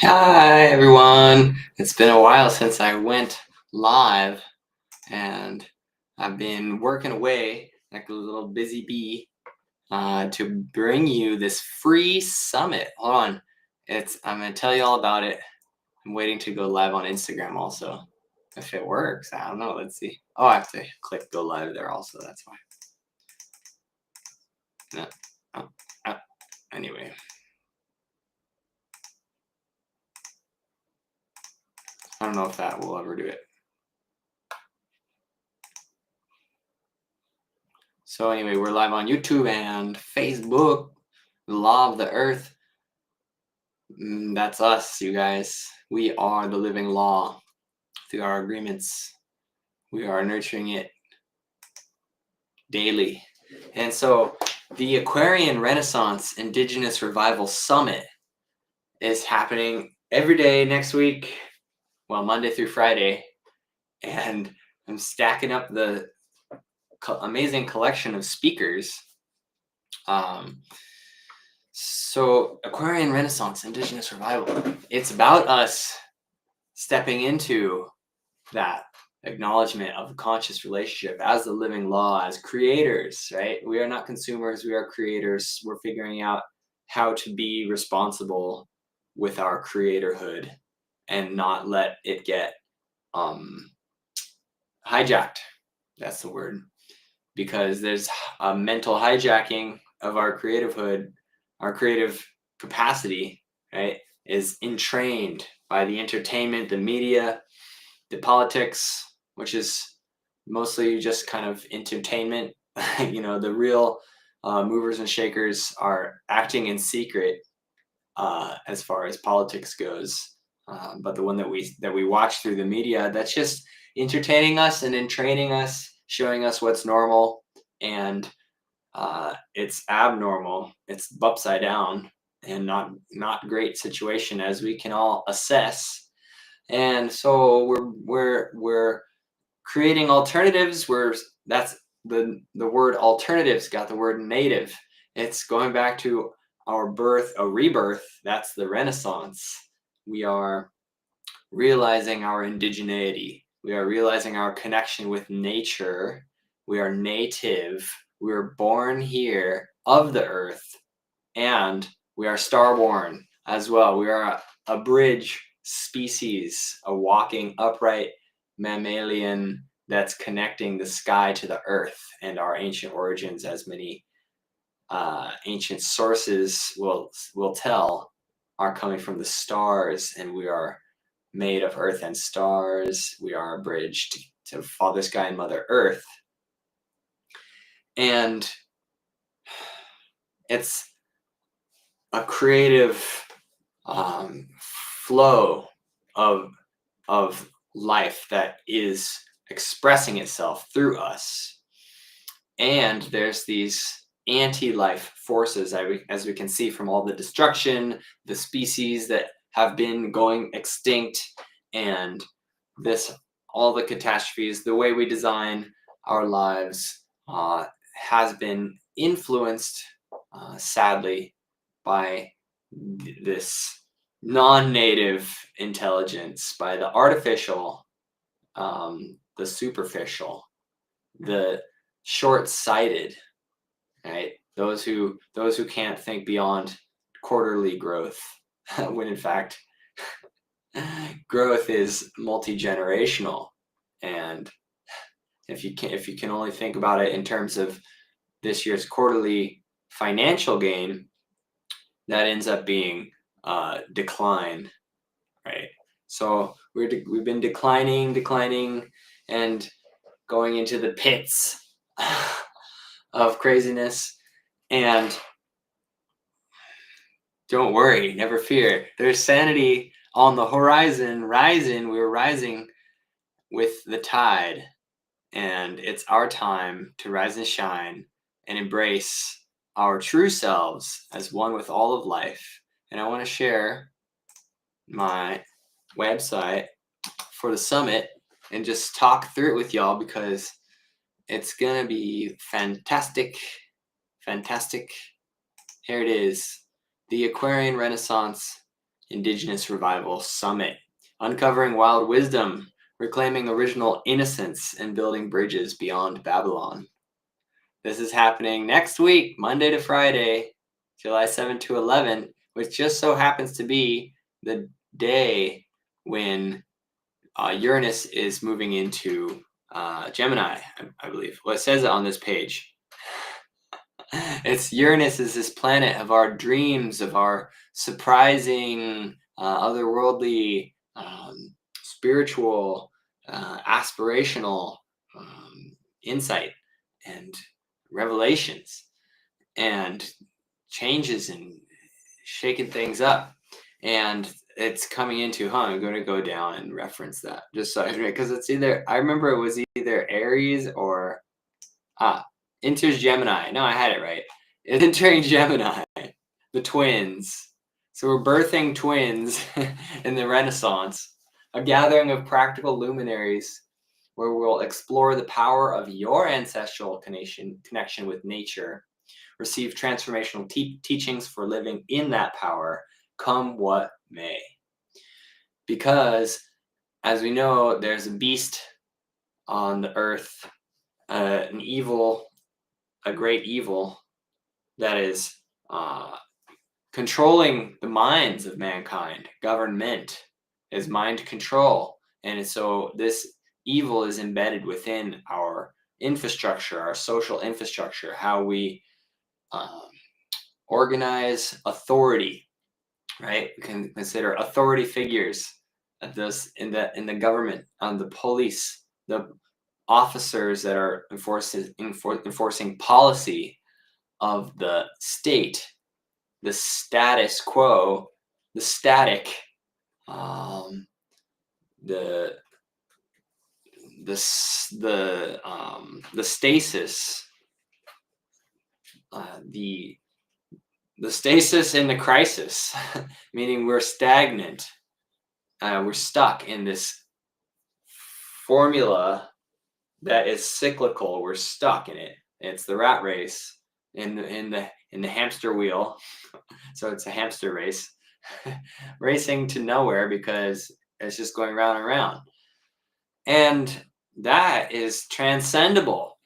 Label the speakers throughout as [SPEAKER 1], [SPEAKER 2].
[SPEAKER 1] Hi everyone! It's been a while since I went live, and I've been working away like a little busy bee to bring you this free summit. Hold on, I'm gonna tell you all about it. I'm waiting to go live on Instagram also. If it works, I don't know. Let's see. Oh, I have to click go live there also. That's why. No. Oh, oh. Anyway. I don't know if that will ever do it. So anyway, we're live on YouTube and Facebook. The law of the earth. That's us, you guys. We are the living law through our agreements. We are nurturing it daily. And so the Aquarian Renaissance Indigenous Revival Summit is happening every day next week. Well, Monday through Friday. And I'm stacking up the amazing collection of speakers. So Aquarian Renaissance Indigenous Revival, it's about us stepping into that acknowledgement of the conscious relationship as the living law, as creators, right? We are not consumers, we are creators. We're figuring out how to be responsible with our creatorhood and not let it get hijacked. That's the word. Because there's a mental hijacking of our creativehood, our creative capacity, right, is entrained by the entertainment, the media, the politics, which is mostly just kind of entertainment. The real movers and shakers are acting in secret as far as politics goes. But the one that we watch through the media, that's just entertaining us and entraining us, showing us what's normal, and it's abnormal. It's upside down and not great situation, as we can all assess. And so we're creating alternatives. That's the word alternatives got the word native. It's going back to our birth, a rebirth. That's the Renaissance. We are realizing our indigeneity. We are realizing our connection with nature. We are native. We were born here of the earth, and we are starborn as well. We are a bridge species, a walking upright mammalian that's connecting the sky to the earth, and our ancient origins, as many ancient sources will tell, are coming from the stars, and we are made of earth and stars. We are a bridge to Father Sky and Mother Earth. And it's a creative flow of life that is expressing itself through us. And there's these anti-life forces, as we can see from all the destruction, the species that have been going extinct, and all the catastrophes. The way we design our lives has been influenced, sadly, by this non-native intelligence, by the artificial, the superficial, the short-sighted, right? Those who can't think beyond quarterly growth, when in fact growth is multi-generational. And if you can only think about it in terms of this year's quarterly financial gain, that ends up being decline, right? So we've been declining, and going into the pits of craziness. And don't worry, never fear. There's sanity on the horizon, rising. We're rising with the tide, and it's our time to rise and shine and embrace our true selves as one with all of life. And I want to share my website for the summit and just talk through it with y'all, because it's gonna be fantastic. Here it is: the Aquarian Renaissance Indigenous Revival Summit, uncovering wild wisdom, reclaiming original innocence, and building bridges beyond Babylon. This is happening next week, Monday to Friday, July 7 to 11, which just so happens to be the day when Uranus is moving into Gemini, I believe. Well, it says it on this page. It's Uranus is this planet of our dreams, of our surprising, otherworldly, spiritual, aspirational insight and revelations and changes and shaking things up. And it's coming into, I'm going to go down and reference that just so because it's either, I remember it was either Aries or enters Gemini. No, I had it right. It's entering Gemini, the twins. So we're birthing twins in the Renaissance, a gathering of practical luminaries where we'll explore the power of your ancestral connection with nature, receive transformational teachings for living in that power, come what may. Because, as we know, there's a beast on the earth, an evil, a great evil that is controlling the minds of mankind. Government is mind control. And so this evil is embedded within our infrastructure, our social infrastructure, how we organize authority, right? We can consider authority figures of this in the government, on the police, the officers that are enforcing policy of the state, the status quo, the static, the stasis, the stasis in the crisis, meaning we're stagnant, we're stuck in this formula that is cyclical. We're stuck in it. It's the rat race in the hamster wheel. So it's a hamster race, racing to nowhere because it's just going round and round. And that is transcendable.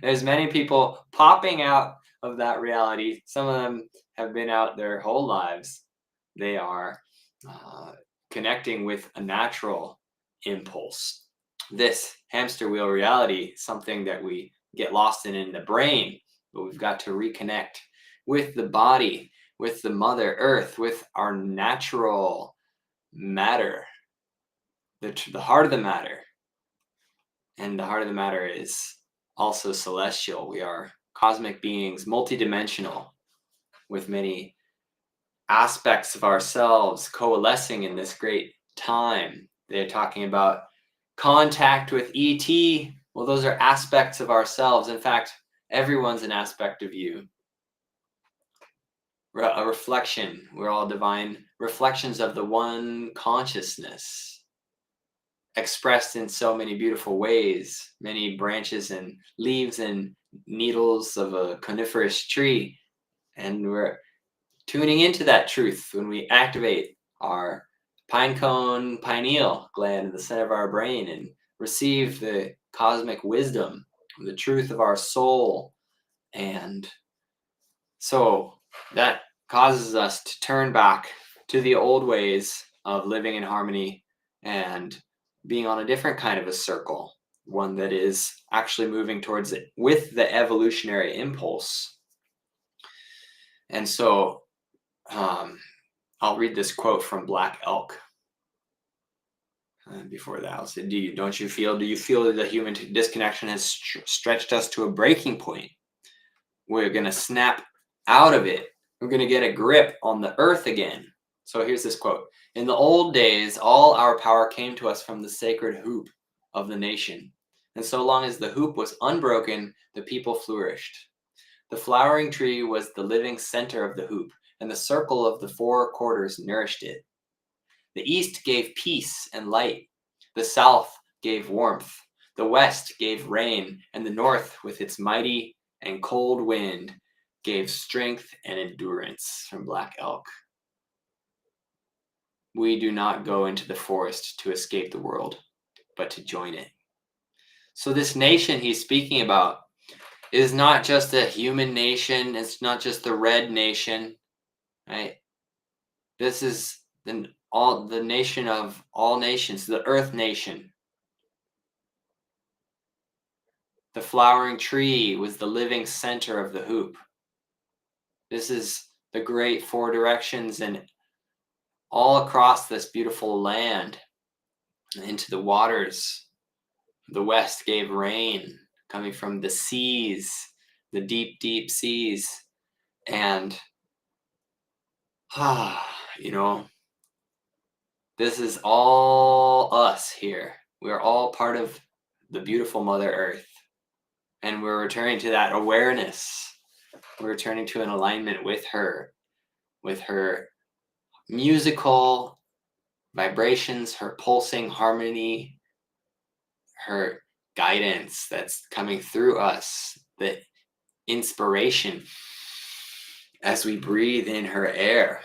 [SPEAKER 1] There's many people popping out of that reality. Some of them have been out their whole lives. They are connecting with a natural impulse. This hamster wheel reality, something that we get lost in the brain, but we've got to reconnect with the body, with the Mother Earth, with our natural matter, the heart of the matter. And the heart of the matter is also celestial. We are cosmic beings, multidimensional, with many aspects of ourselves coalescing in this great time. They're talking about contact with ET. Well, those are aspects of ourselves. In fact, everyone's an aspect of you. A reflection. We're all divine reflections of the one consciousness, expressed in so many beautiful ways, many branches and leaves and needles of a coniferous tree. And we're tuning into that truth when we activate our pineal gland in the center of our brain and receive the cosmic wisdom, the truth of our soul. And so that causes us to turn back to the old ways of living in harmony and being on a different kind of a circle, one that is actually moving towards it with the evolutionary impulse. And so I'll read this quote from Black Elk. Before that, I'll say, do you feel that the human disconnection has stretched us to a breaking point? We're going to snap out of it. We're going to get a grip on the earth again. So here's this quote. In the old days, all our power came to us from the sacred hoop of the nation. And so long as the hoop was unbroken, the people flourished. The flowering tree was the living center of the hoop, and the circle of the four quarters nourished it. The east gave peace and light. The south gave warmth. The west gave rain, and the north, with its mighty and cold wind, gave strength and endurance. From Black Elk. We do not go into the forest to escape the world, but to join it. So this nation he's speaking about is not just a human nation. It's not just the red nation, right? This is the nation of all nations, the earth nation. The flowering tree was the living center of the hoop. This is the great four directions, and all across this beautiful land into the waters. The west gave rain coming from the seas, the deep, deep seas. And, you know, this is all us here. We're all part of the beautiful Mother Earth. And we're returning to that awareness. We're returning to an alignment with her musical vibrations, her pulsing harmony, her guidance that's coming through us, the inspiration as we breathe in her air.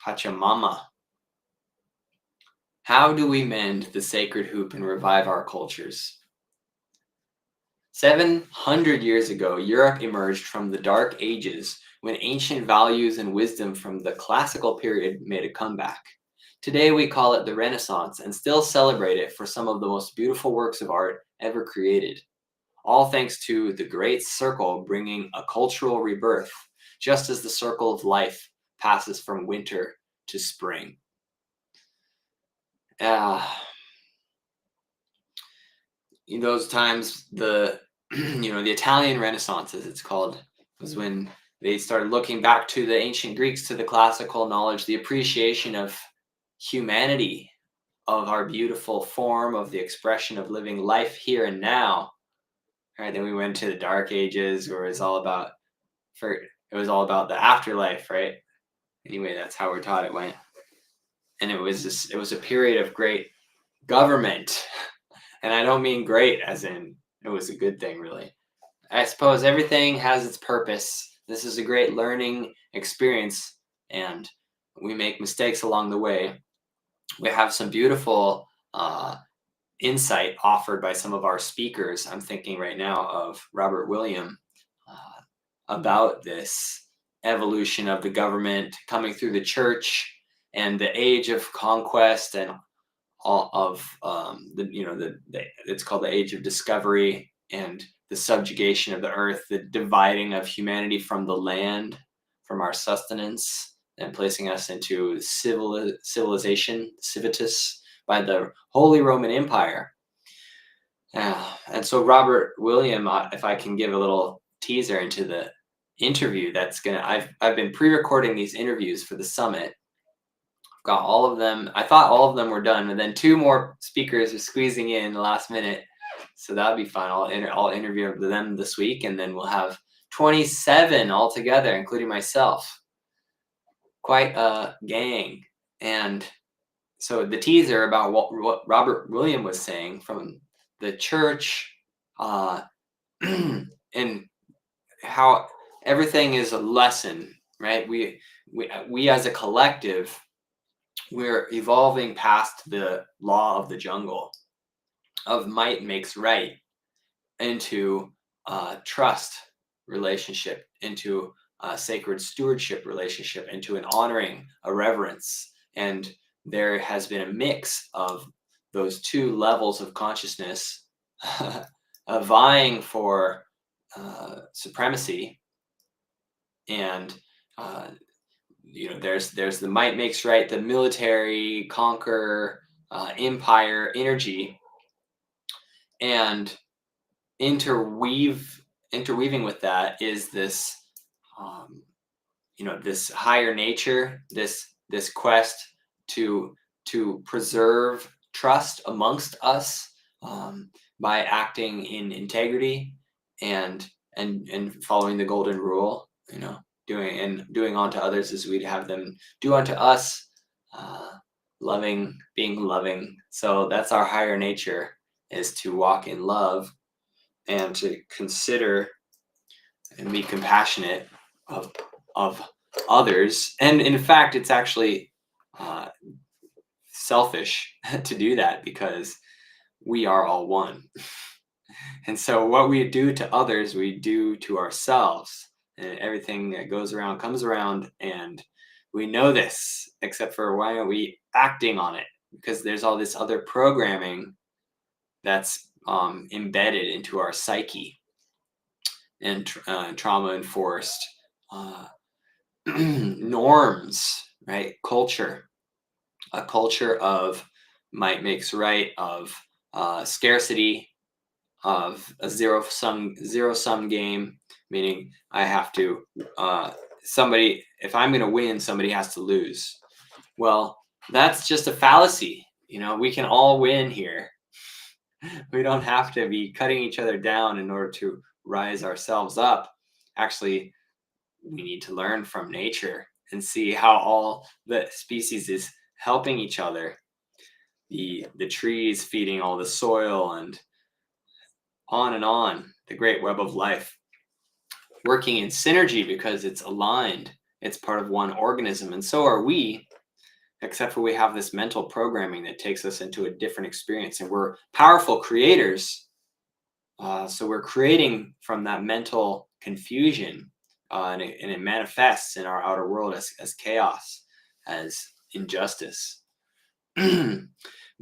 [SPEAKER 1] Pachamama. How do we mend the sacred hoop and revive our cultures? 700 years ago, Europe emerged from the Dark Ages when ancient values and wisdom from the classical period made a comeback. Today we call it the Renaissance and still celebrate it for some of the most beautiful works of art ever created. All thanks to the Great Circle bringing a cultural rebirth, just as the circle of life passes from winter to spring. In those times, the the Italian Renaissance, as it's called, was when they started looking back to the ancient Greeks, to the classical knowledge, the appreciation of humanity, of our beautiful form, of the expression of living life here and now. Right, then we went to the Dark Ages, where it was all about the afterlife, right? Anyway, that's how we're taught it went, and it was a period of great government, and I don't mean great as in it was a good thing, really. I suppose everything has its purpose. This is a great learning experience, and we make mistakes along the way. We have some beautiful insight offered by some of our speakers. I'm thinking right now of Robert William about this evolution of the government coming through the church and the age of conquest and all of it's called the age of discovery and the subjugation of the earth, the dividing of humanity from the land, from our sustenance, and placing us into civilization, civitas, by the Holy Roman Empire. And so Robert William, if I can give a little teaser into the interview I've been pre-recording these interviews for the summit. Got all of them. I thought all of them were done, and then two more speakers are squeezing in the last minute. So that'll be fun. I'll interview them this week, and then we'll have 27 altogether, including myself. Quite a gang. And so the teaser about what Robert William was saying from the church, and how everything is a lesson, right? We as a collective, we're evolving past the law of the jungle, of might makes right, into trust relationship, into a sacred stewardship relationship, into an honoring, a reverence. And there has been a mix of those two levels of consciousness vying for supremacy. And there's the might makes right, the military conquer empire energy, and interweaving with that is this this higher nature, this quest to preserve trust amongst us, by acting in integrity and following the golden rule, doing unto others as we'd have them do unto us, being loving. So that's our higher nature, is to walk in love and to consider and be compassionate of others. And in fact, it's actually uh, selfish to do that, because we are all one. And so what we do to others, we do to ourselves. And everything that goes around comes around. And we know this, except for why aren't we acting on it? Because there's all this other programming that's embedded into our psyche, and trauma enforced uh, norms, right? Culture, a culture of might makes right, of scarcity, of a zero sum game, meaning I have to somebody, if I'm going to win, somebody has to lose. Well, that's just a fallacy. We can all win here. We don't have to be cutting each other down in order to rise ourselves up. Actually, we need to learn from nature and see how all the species is helping each other. The trees feeding all the soil, and on, the great web of life, working in synergy because it's aligned. It's part of one organism, and so are we, except for we have this mental programming that takes us into a different experience, and we're powerful creators. So we're creating from that mental confusion, and it manifests in our outer world as chaos, as injustice.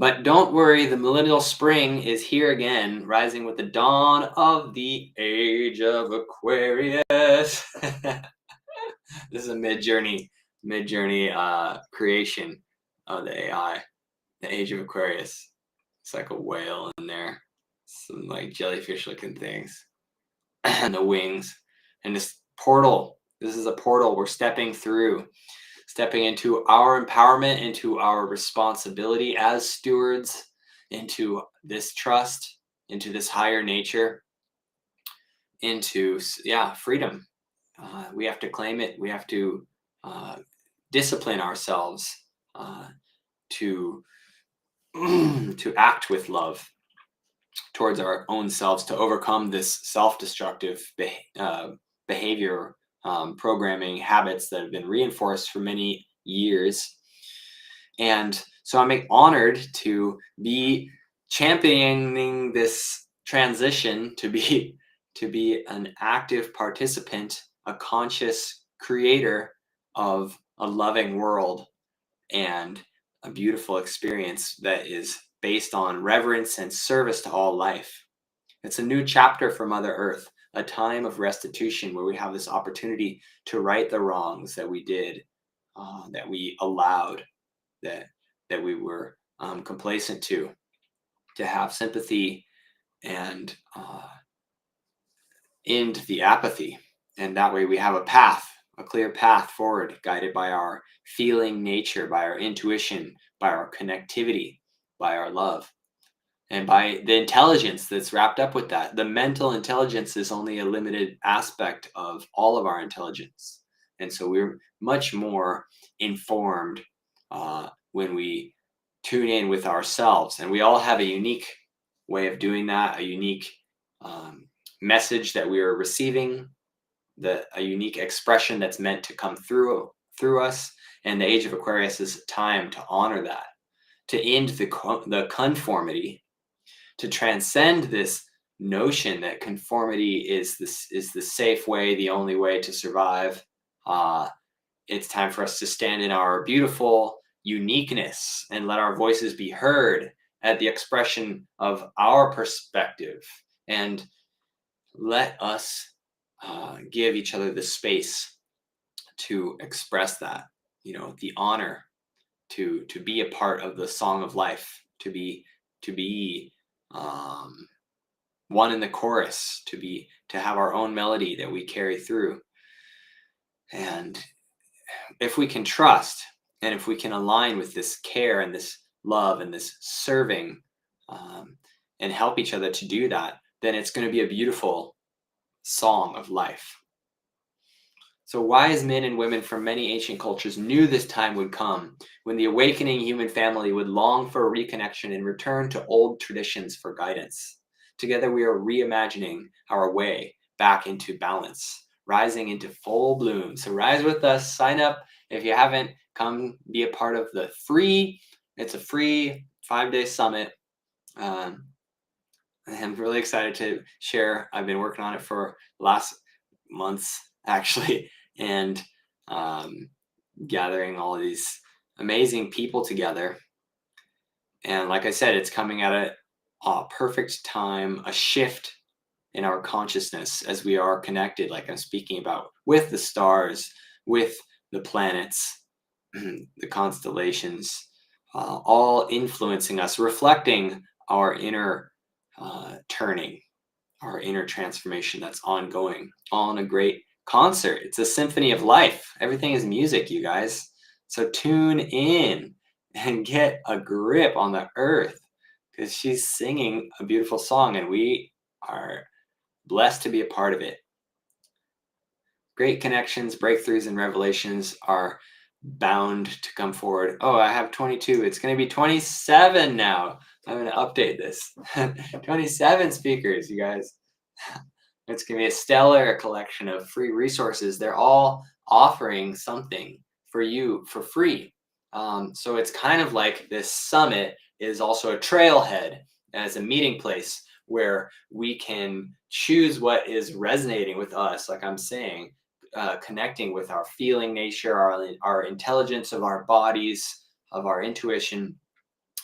[SPEAKER 1] But don't worry, the millennial spring is here again, rising with the dawn of the age of Aquarius. This is a mid-journey creation of the AI, the age of Aquarius. It's like a whale in there, some like jellyfish looking things, and the wings, and this portal. This is a portal we're stepping through, stepping into our empowerment, into our responsibility as stewards, into this trust, into this higher nature, into freedom. We have to claim it. We have to discipline ourselves to to act with love towards our own selves, to overcome this self-destructive behavior, programming habits that have been reinforced for many years. And so I'm honored to be championing this transition, to be an active participant, a conscious creator of a loving world, and a beautiful experience that is based on reverence and service to all life. It's a new chapter for Mother Earth, a time of restitution where we have this opportunity to right the wrongs that we did, that we allowed, that we were complacent to have sympathy, and end the apathy. And that way we have a clear path forward, guided by our feeling nature, by our intuition, by our connectivity, by our love, and by the intelligence that's wrapped up with that. The mental intelligence is only a limited aspect of all of our intelligence. And so we're much more informed when we tune in with ourselves. And we all have a unique way of doing that, a unique message that we are receiving, a unique expression that's meant to come through us. And the age of Aquarius is time to honor that, to end the conformity, to transcend this notion that conformity is the safe way, the only way to survive. It's time for us to stand in our beautiful uniqueness and let our voices be heard at the expression of our perspective, and let us give each other the space to express that, the honor to be a part of the song of life, to be one in the chorus, to have our own melody that we carry through. And if we can trust, and if we can align with this care and this love and this serving, and help each other to do that, then it's going to be a beautiful song of life. So wise men and women from many ancient cultures knew this time would come when the awakening human family would long for a reconnection and return to old traditions for guidance. Together we are reimagining our way back into balance, rising into full bloom. So rise with us, sign up if you haven't. come be a part of it's a free 5-day summit. I'm really excited to share. I've been working on it for last months actually, and gathering all of these amazing people together. And like I said, it's coming at a perfect time, a shift in our consciousness as we are connected, like I'm speaking about, with the stars, with the planets, the constellations, all influencing us, reflecting our inner turning, our inner transformation that's ongoing, all in a great concert. It's a symphony of life. Everything is music, you guys. So tune in and get a grip on the earth, because she's singing a beautiful song and we are blessed to be a part of it. Great connections, breakthroughs, and revelations are bound to come forward. Oh, I have 22. It's going to be 27 now. I'm going to update this. 27 speakers, you guys. It's going to be a stellar collection of free resources. They're all offering something for you for free. So it's kind of like this summit is also a trailhead as a meeting place where we can choose what is resonating with us, like I'm saying, connecting with our feeling nature, our intelligence of our bodies, of our intuition,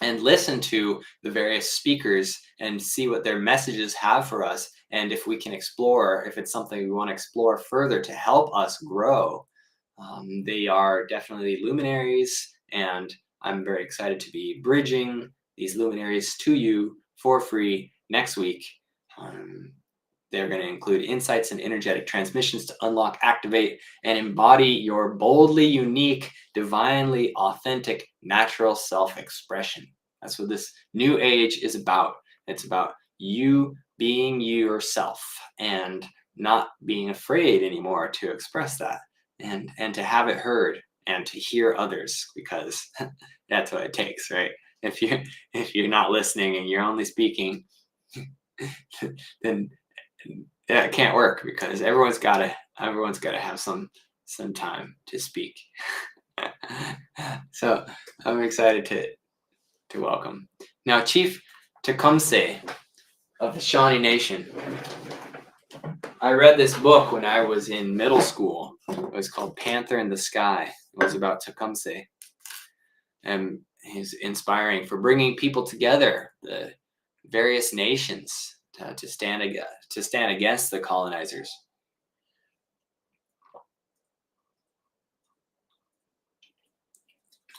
[SPEAKER 1] and listen to the various speakers and see what their messages have for us. And if we can explore, if it's something we want to explore further to help us grow. They are definitely luminaries, and I'm very excited to be bridging these luminaries to you for free next week. They're going to include insights and energetic transmissions to unlock, activate, and embody your boldly unique, divinely authentic, natural self-expression. That's what this new age is about. It's about you being yourself and not being afraid anymore to express that and to have it heard and to hear others, because that's what it takes, right? If you're not listening and you're only speaking, then it can't work, because everyone's got to have some time to speak. So I'm excited to welcome now Chief Tecumseh of the Shawnee Nation. I read this book when I was in middle school. It was called Panther in the Sky. It was about Tecumseh, and he's inspiring for bringing people together, the various nations, to stand against the colonizers.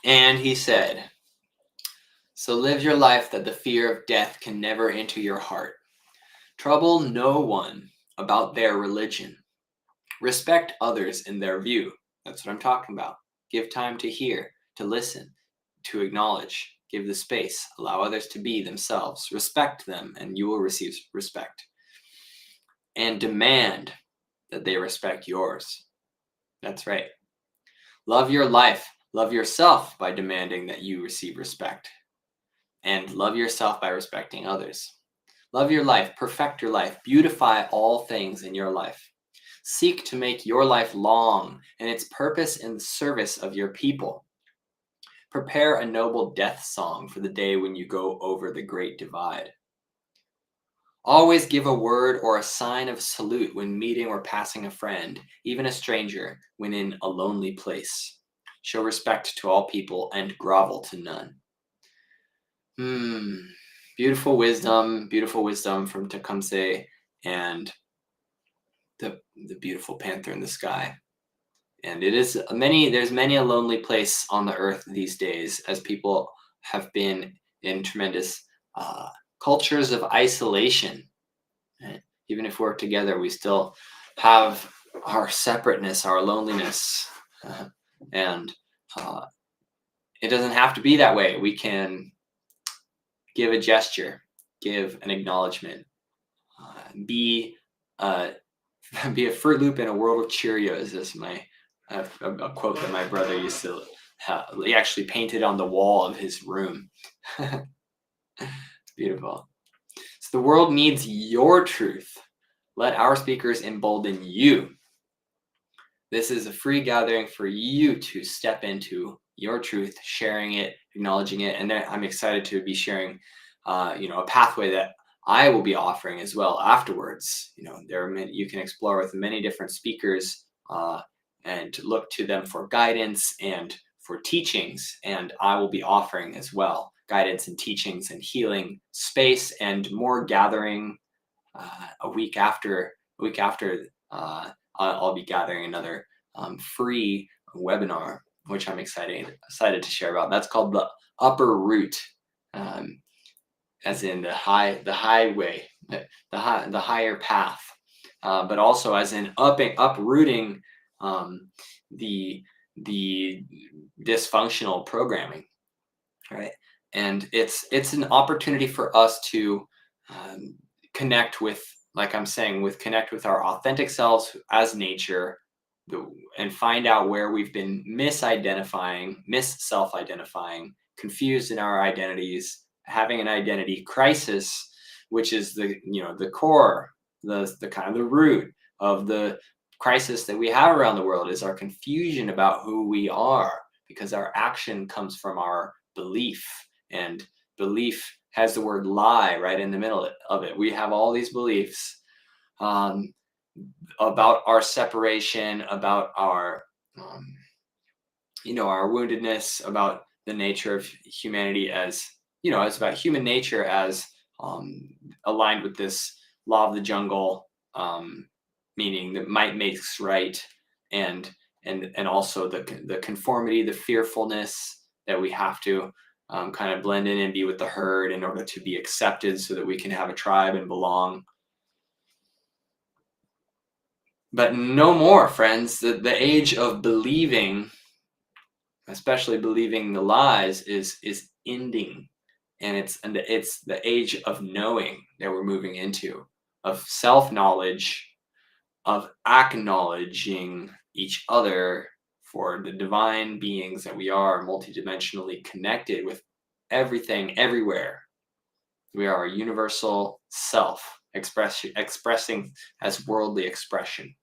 [SPEAKER 1] And he said, "So live your life that the fear of death can never enter your heart. Trouble no one about their religion. Respect others in their view." That's what I'm talking about. Give time to hear, to listen, to acknowledge. Give the space. Allow others to be themselves. Respect them, and you will receive respect. And demand that they respect yours. That's right. Love your life. Love yourself by demanding that you receive respect. And love yourself by respecting others. Love your life. Perfect your life. Beautify all things in your life. Seek to make your life long and its purpose in the service of your people. Prepare a noble death song for the day when you go over the great divide. Always give a word or a sign of salute when meeting or passing a friend, even a stranger, when in a lonely place. Show respect to all people and grovel to none. Beautiful wisdom from Tecumseh and the beautiful panther in the sky. And there's many a lonely place on the earth these days, as people have been in tremendous cultures of isolation. Right? Even if we're together, we still have our separateness, our loneliness, and it doesn't have to be that way. We can give a gesture, give an acknowledgement, be a Fruit Loop in a world of Cheerios. Is a quote that my brother used to have. He actually painted on the wall of his room. It's beautiful. So the world needs your truth. Let our speakers embolden you. This is a free gathering for you to step into your truth, sharing it, acknowledging it. And then I'm excited to be sharing, a pathway that I will be offering as well afterwards. There are many, you can explore with many different speakers, and look to them for guidance and for teachings. And I will be offering as well guidance and teachings and healing space and more gathering. A week after, I'll be gathering another free webinar, which I'm excited to share about. That's called the Upper Root, um, as in the highway, the higher path, but also as in uprooting the the dysfunctional programming, right? And it's an opportunity for us to um, connect with, like I'm saying, connect with our authentic selves as nature, and find out where we've been self-identifying, confused in our identities, having an identity crisis, which is the core, the kind of the root of the crisis that we have around the world, is our confusion about who we are, because our action comes from our belief, and belief has the word lie right in the middle of it. We have all these beliefs, um, about our separation, about um, our woundedness, about the nature of humanity, as it's about human nature as um, aligned with this law of the jungle, meaning that might makes right, and also the conformity, the fearfulness that we have to kind of blend in and be with the herd in order to be accepted, so that we can have a tribe and belong. But no more, friends. The age of believing, especially believing the lies, is ending, and it's the age of knowing that we're moving into, of self-knowledge, of acknowledging each other for the divine beings that we are, multidimensionally connected with everything, everywhere. We are a universal self, expressing as worldly expression.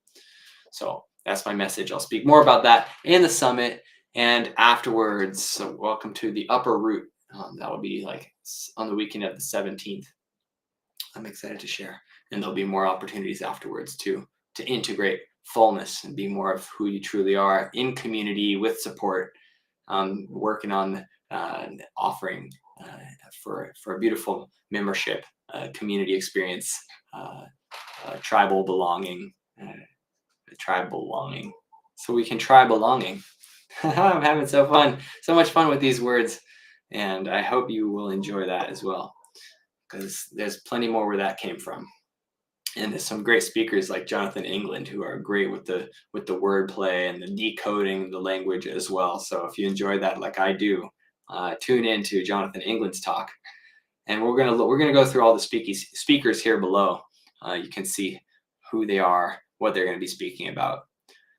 [SPEAKER 1] So that's my message. I'll speak more about that in the summit and afterwards. So welcome to the Upper Root. That will be like on the weekend of the 17th. I'm excited to share, and there'll be more opportunities afterwards to integrate fullness and be more of who you truly are in community with support. Working on offering for a beautiful membership, community experience, tribal belonging. Tribe belonging, so we can try belonging. I'm having so much fun with these words, and I hope you will enjoy that as well, because there's plenty more where that came from. And there's some great speakers like Jonathan England who are great with the wordplay and the decoding the language as well. So if you enjoy that like I do, tune in to Jonathan England's talk. And we're gonna go through all the speakers here below. You can see who they are, what they're going to be speaking about.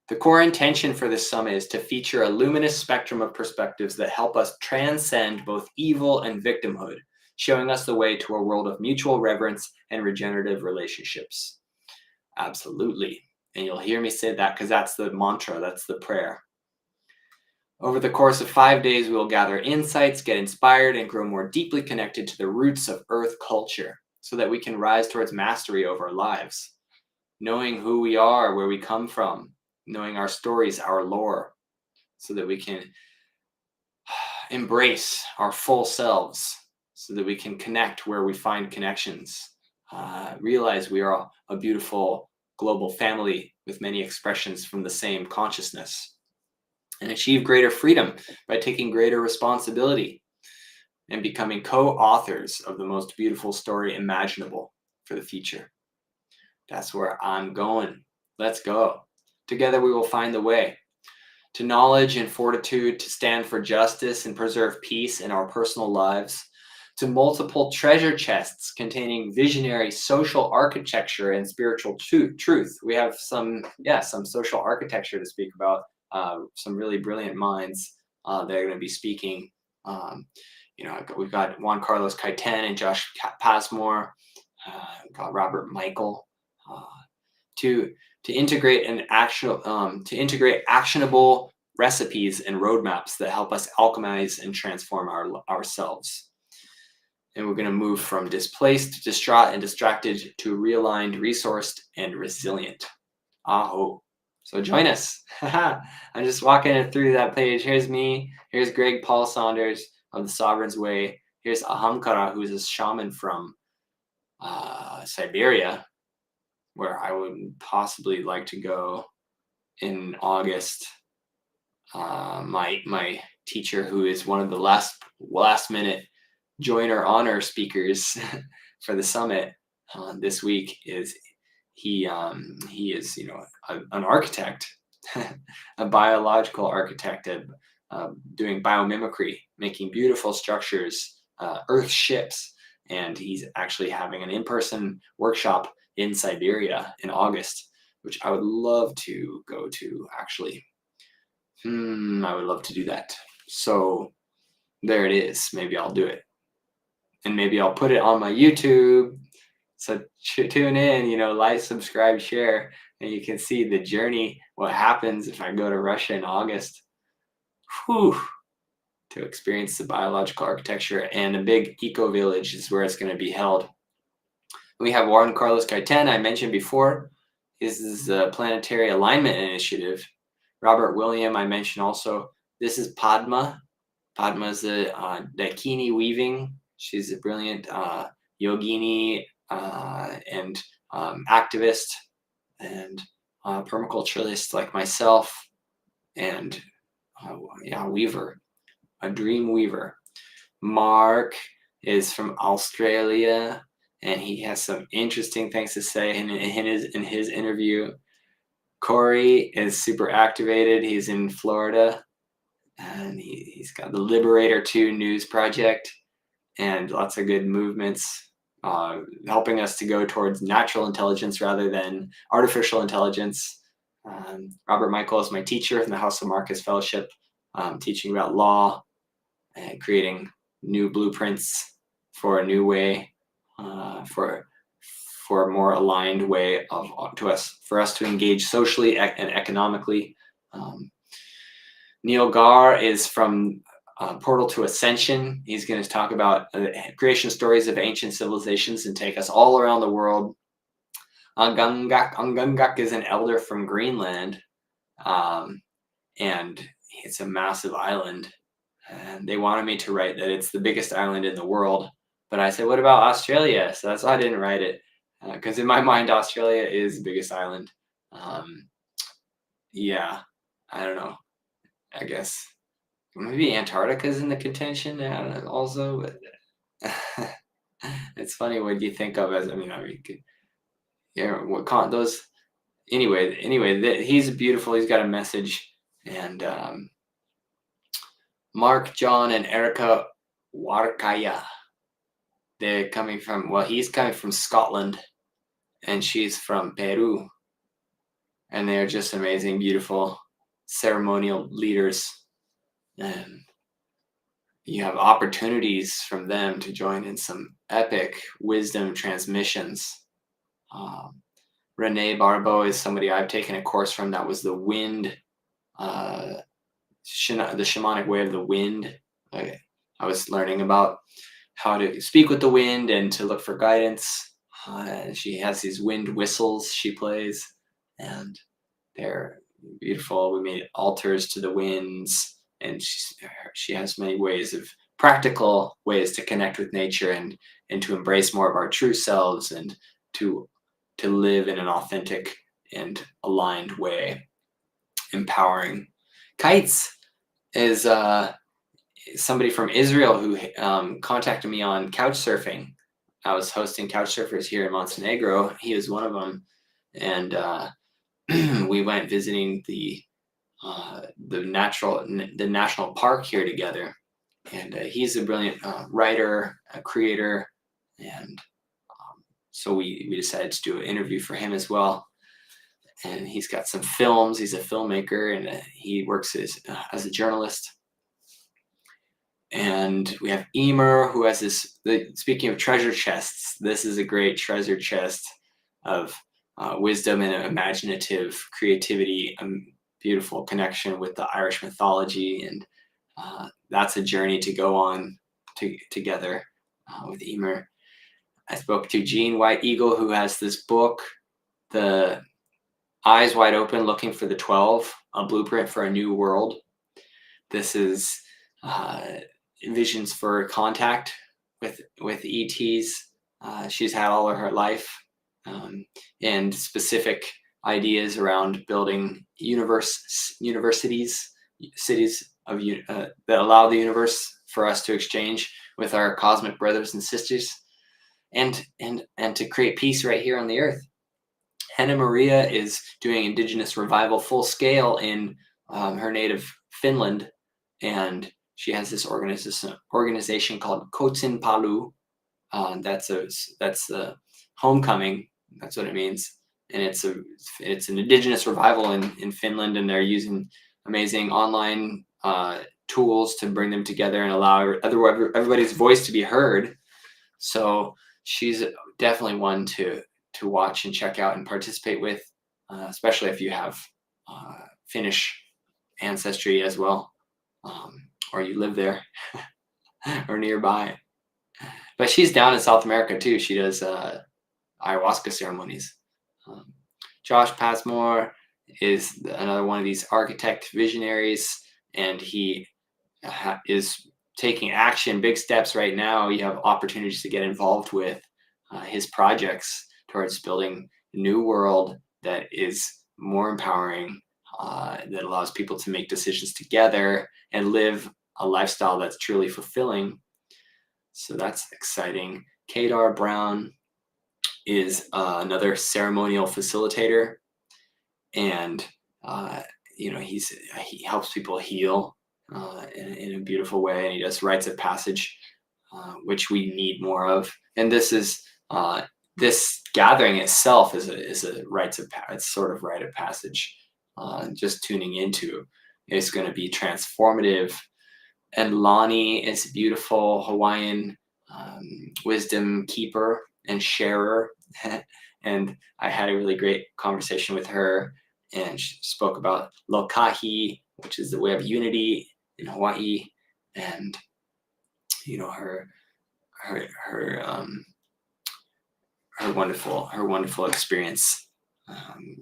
[SPEAKER 1] The core intention for this summit is to feature a luminous spectrum of perspectives that help us transcend both evil and victimhood, showing us the way to a world of mutual reverence and regenerative relationships. Absolutely. And you'll hear me say that because that's the mantra, that's the prayer. Over the course of 5 days, we will gather insights, get inspired, and grow more deeply connected to the roots of Earth culture, so that we can rise towards mastery over our lives. Knowing who we are, where we come from, knowing our stories, our lore, so that we can embrace our full selves, so that we can connect where we find connections, realize we are a beautiful global family with many expressions from the same consciousness, and achieve greater freedom by taking greater responsibility and becoming co-authors of the most beautiful story imaginable for the future. That's where I'm going. Let's go. Together we will find the way to knowledge and fortitude, to stand for justice and preserve peace in our personal lives, to multiple treasure chests containing visionary social architecture and spiritual truth. We have some social architecture to speak about, some really brilliant minds that are going to be speaking. We've got Juan Carlos Caeten and Josh Passmore, we've got Robert Michael, to integrate actionable recipes and roadmaps that help us alchemize and transform ourselves. And we're going to move from displaced, distraught, and distracted to realigned, resourced, and resilient. Aho. So join us. I'm just walking through that page. Here's me. Here's Greg Paul Saunders of the Sovereign's Way. Here's Ahamkara, who's a shaman from Siberia, where I would possibly like to go in August. My teacher, who is one of the last minute joiner honor speakers for the summit this week, is he is an architect, a biological architect, doing biomimicry, making beautiful structures, earth ships, and he's actually having an in-person workshop in Siberia in August, which I would love to go to. Actually, I would love to do that. So there it is. Maybe I'll do it, and maybe I'll put it on my YouTube. So tune in, like, subscribe, share, and you can see the journey, what happens if I go to Russia in August. Whew, to experience the biological architecture, and a big eco-village is where it's going to be held. We have Juan Carlos Gaiten, I mentioned before. This is the Planetary Alignment Initiative. Robert William, I mentioned also. This is Padma. Padma is the Dakini weaving. She's a brilliant yogini and activist and permaculturalist like myself, and weaver, a dream weaver. Mark is from Australia, and he has some interesting things to say in his interview. Corey is super activated. He's in Florida, and he's got the Liberator 2 news project and lots of good movements, helping us to go towards natural intelligence rather than artificial intelligence. Robert Michael is my teacher in the House of Marcus Fellowship, teaching about law and creating new blueprints for a new way, for a more aligned way for us to engage socially and economically. Neil Gar is from Portal to Ascension. He's going to talk about creation stories of ancient civilizations and take us all around the world. Angangak is an elder from Greenland, and it's a massive island. And they wanted me to write that it's the biggest island in the world, but I said, what about Australia? So that's why I didn't write it, because in my mind, Australia is the biggest island. Yeah, I don't know. I guess maybe Antarctica is in the contention also, but it's funny what you think of as, what those, anyway, he's beautiful. He's got a message. And Mark, John, and Erica Warkaya, he's coming from Scotland, and she's from Peru, and they're just amazing, beautiful ceremonial leaders. And you have opportunities from them to join in some epic wisdom transmissions. Renee Barbeau is somebody I've taken a course from. That was the wind, the shamanic way of the wind. I was learning about how to speak with the wind and to look for guidance. She has these wind whistles she plays, and they're beautiful. We made altars to the winds, and she has many practical ways to connect with nature and to embrace more of our true selves and to live in an authentic and aligned way, empowering. Kites is somebody from Israel who contacted me on couch surfing. I was hosting couch surfers here in Montenegro. He was one of them, and we went visiting the national park here together. And he's a brilliant writer, a creator, and so we decided to do an interview for him as well. And he's got some films. He's a filmmaker, and he works as a journalist. And we have Emer, who has speaking of treasure chests, this is a great treasure chest of wisdom and imaginative creativity, beautiful connection with the Irish mythology, and that's a journey to go on together with Emer. I spoke to Jean White Eagle, who has this book, The Eyes Wide Open, Looking for the 12, A Blueprint for a New World. This is visions for contact with ETs. She's had all of her life, and specific ideas around building universities, cities of that allow the universe for us to exchange with our cosmic brothers and sisters, and to create peace right here on the earth. Hannah Maria is doing Indigenous revival full scale in her native Finland, and she has this organization called Kotsin Palu. That's the homecoming. That's what it means, and it's an Indigenous revival in Finland, and they're using amazing online tools to bring them together and allow everybody's voice to be heard. So she's definitely one to watch and check out and participate with, especially if you have Finnish ancestry as well, or you live there or nearby. But she's down in South America too. She does ayahuasca ceremonies. Josh Passmore is another one of these architect visionaries, and he is taking action, big steps right now. You have opportunities to get involved with his projects towards building a new world that is more empowering, that allows people to make decisions together and live a lifestyle that's truly fulfilling. So that's exciting. Kadar Brown is another ceremonial facilitator, and he helps people heal in a beautiful way, and he does rites of passage, which we need more of. And this gathering itself is a it's sort of rite of passage. Just tuning into is going to be transformative. And Lonnie is a beautiful Hawaiian wisdom keeper and sharer. And I had a really great conversation with her, and she spoke about Lokahi, which is the way of unity in Hawaii, and her wonderful experience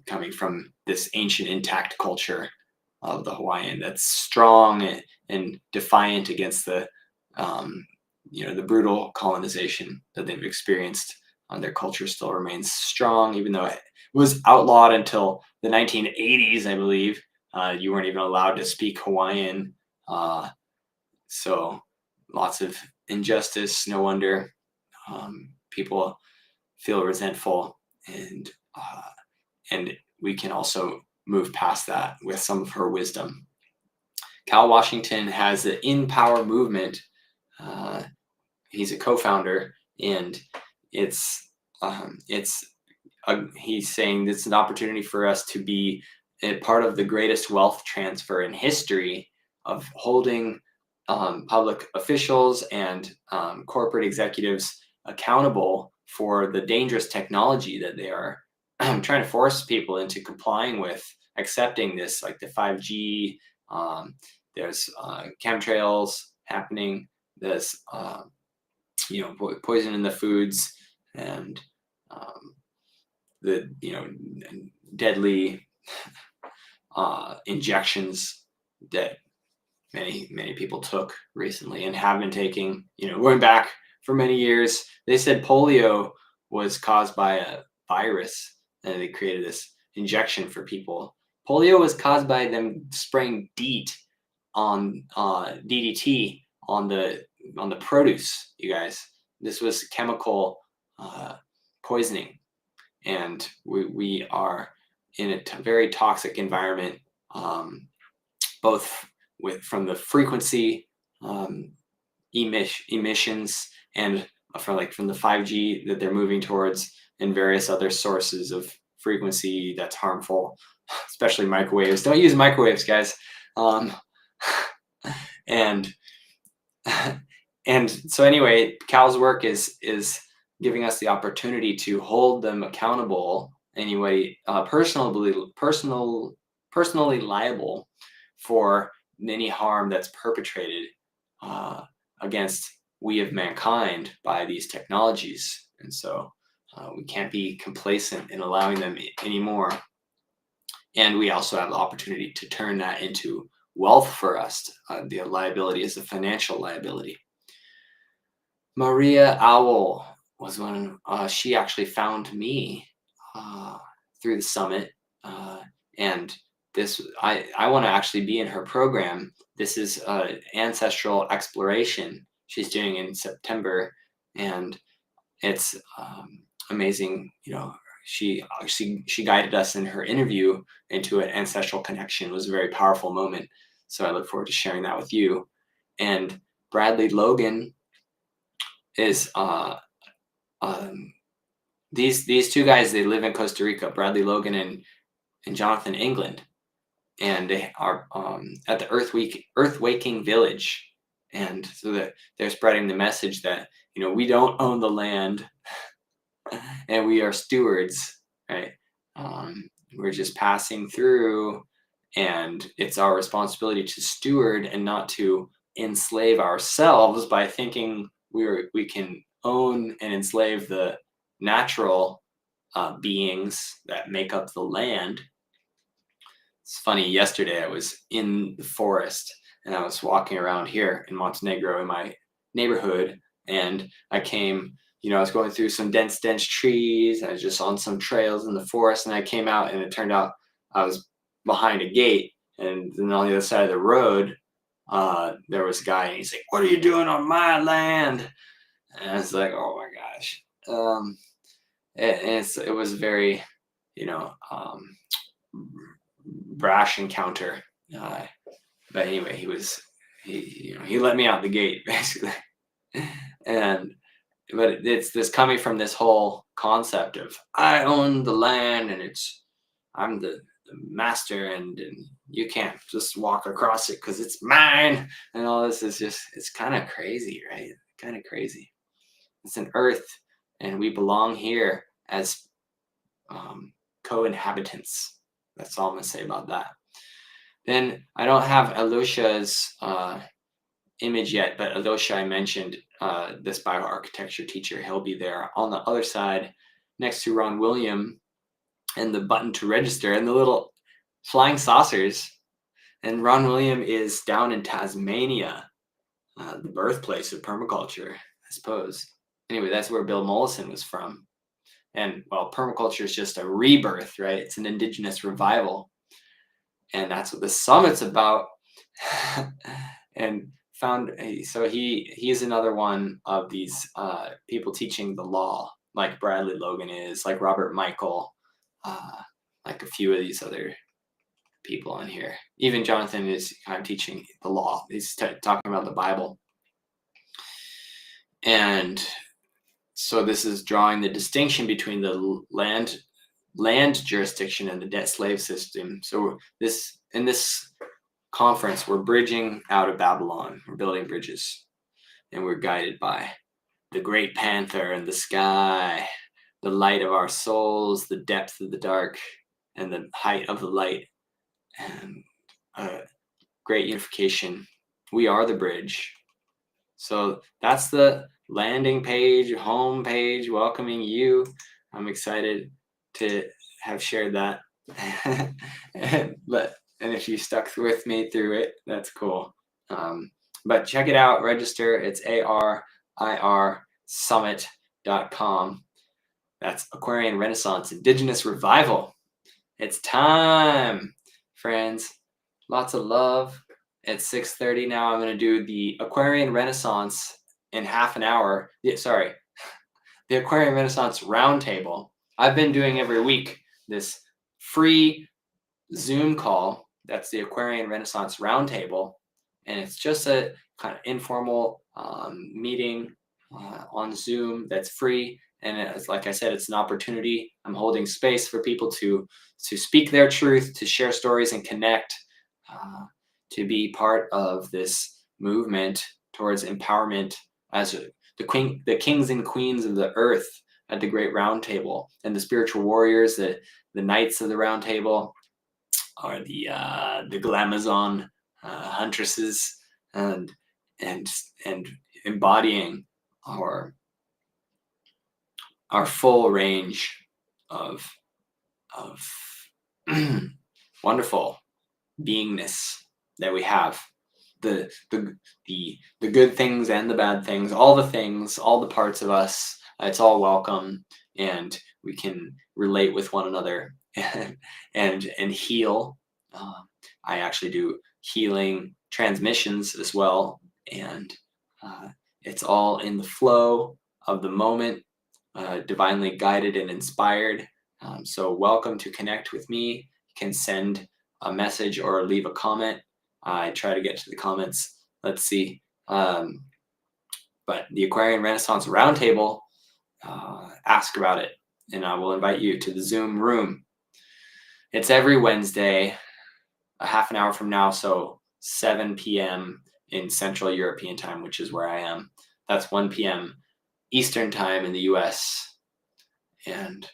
[SPEAKER 1] coming from this ancient intact culture of the Hawaiian that's strong and defiant against the brutal colonization that they've experienced. Their culture still remains strong, even though it was outlawed until the 1980s, I believe. You weren't even allowed to speak Hawaiian. So lots of injustice. No wonder people feel resentful, and we can also move past that with some of her wisdom. Cal Washington has the In Power movement. He's a co-founder, and he's saying it's an opportunity for us to be a part of the greatest wealth transfer in history of holding public officials and corporate executives accountable for the dangerous technology that they are trying to force people into complying with, accepting this, like the 5G. There's chemtrails happening. There's poison in the foods, and the deadly injections that many people took recently and have been taking. Going back for many years, they said polio was caused by a virus, and they created this injection for people. Polio was caused by them spraying DDT on the produce, you guys. This was chemical poisoning, and we are in a very toxic environment, both from the frequency emissions and from the 5G that they're moving towards, and various other sources of frequency that's harmful, especially microwaves. Don't use microwaves, guys. And so anyway, Cal's work is giving us the opportunity to hold them accountable. Anyway, personally personally liable for any harm that's perpetrated against we of mankind by these technologies. And so we can't be complacent in allowing them anymore. And we also have the opportunity to turn that into wealth for us. The liability is a financial liability. Maria Owl was one. She actually found me through the summit, and this I want to actually be in her program. This is ancestral exploration she's doing in September, and it's amazing. She guided us in her interview into an ancestral connection. It was a very powerful moment. So I look forward to sharing that with you. And Bradley Logan is these two guys. They live in Costa Rica. Bradley Logan and Jonathan England, and they are at the Earth Waking Village, and so that they're spreading the message that we don't own the land, and we are stewards, right? We're just passing through, and it's our responsibility to steward and not to enslave ourselves by thinking we can own and enslave the natural beings that make up the land. It's funny, yesterday I was in the forest and I was walking around here in Montenegro in my neighborhood, and I came, I was going through some dense trees. I was just on some trails in the forest, and I came out, and it turned out I was behind a gate, and then on the other side of the road, there was a guy, and he's like, "What are you doing on my land?" And I was like, "Oh my gosh." It was very, brash encounter. But anyway, he let me out the gate basically, but it's this coming from this whole concept of I own the land and I'm the master, and you can't just walk across it because it's mine, and all this is just, it's kind of crazy, right? Kind of crazy. It's an earth, and we belong here as co-inhabitants. That's all I'm gonna say about that. Then I don't have Alosha's image yet, but Alosha, I mentioned this bioarchitecture teacher. He'll be there on the other side next to Ron William and the button to register and the little flying saucers. And Ron William is down in Tasmania, the birthplace of permaculture, I suppose. Anyway, that's where Bill Mollison was from. And well, permaculture is just a rebirth, right? It's an indigenous revival. And that's what the summit's about. And so he's another one of these people teaching the law, like Bradley Logan is, like Robert Michael, like a few of these other people on here. Even Jonathan is kind of teaching the law. He's talking about the Bible. And so this is drawing the distinction between the land jurisdiction and the debt slave system. So in this conference, we're bridging out of Babylon. We're building bridges, and we're guided by the great panther in the sky, the light of our souls, the depth of the dark, and the height of the light, and great unification. We are the bridge. So that's the landing page, home page, welcoming you. I'm excited to have shared that. And if you stuck with me through it, that's cool. But check it out, register. It's ARIRsummit.com. That's Aquarian Renaissance Indigenous Revival. It's time, friends. Lots of love. At 6:30 now, I'm going to do the Aquarian Renaissance in half an hour. The Aquarian Renaissance Roundtable. I've been doing every week this free Zoom call. That's the Aquarian Renaissance Roundtable. And it's just a kind of informal meeting on Zoom that's free. And it's, like I said, it's an opportunity. I'm holding space for people to speak their truth, to share stories and connect, to be part of this movement towards empowerment as the kings and queens of the earth at the Great Round Table, and the spiritual warriors, the knights of the Round Table, the glamazon huntresses, and and and embodying our full range of of wonderful beingness that we have, the the the good things and the bad things, all the things, all the parts of us. It's all welcome, and we can relate with one another and heal. I actually do healing transmissions as well, and uh, it's all in the flow of the moment, divinely guided and inspired. So welcome to connect with me. You can send a message or leave a comment. I try to get to the comments. Let's see. But the Aquarian Renaissance Roundtable, ask about it, and I will invite you to the Zoom room. It's every Wednesday, a half an hour from now, so 7 p.m. in Central European time, which is where I am. That's 1 p.m. Eastern time in the US, and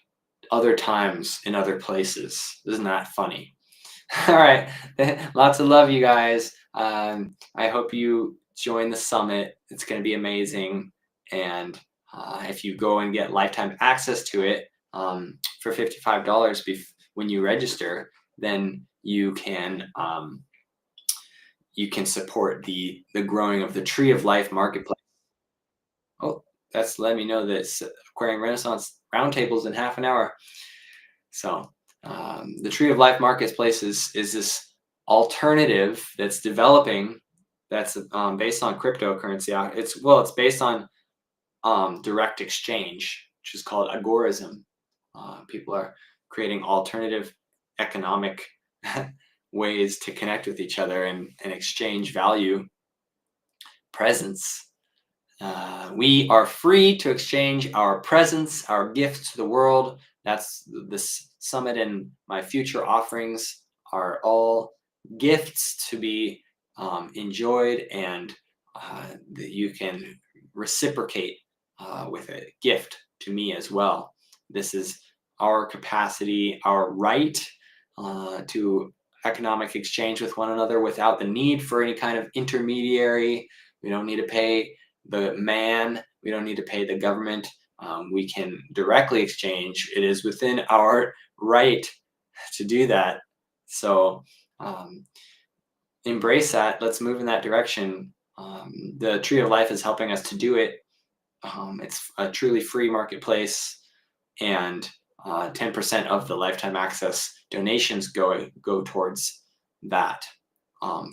[SPEAKER 1] other times in other places. Isn't that funny? All right. Lots of love, you guys. I hope you join the summit. It's going to be amazing. And if you go and get lifetime access to it for $55 when you register, then you can support the growing of the Tree of Life marketplace. Oh, that's letting me know that Aquarian Renaissance Roundtable's in half an hour. So the Tree of Life marketplace is this alternative that's developing, that's based on cryptocurrency. It's based on direct exchange, which is called agorism. People are creating alternative economic ways to connect with each other and exchange value, presence. We are free to exchange our presence, our gifts to the world. That's this summit, and my future offerings are all gifts to be enjoyed, and that you can reciprocate with a gift to me as well. This is our capacity, our right to economic exchange with one another without the need for any kind of intermediary. We don't need to pay the man. We don't need to pay the government. We can directly exchange. It is within our right to do that. So embrace that. Let's move in that direction. The Tree of Life is helping us to do it. It's a truly free marketplace, and 10% of the lifetime access donations go towards that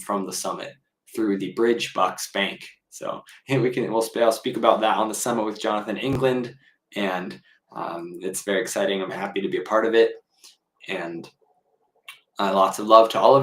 [SPEAKER 1] from the summit through the Bridge Bucks Bank. So I'll speak about that on the summit with Jonathan England, and it's very exciting. I'm happy to be a part of it, and lots of love to all of you.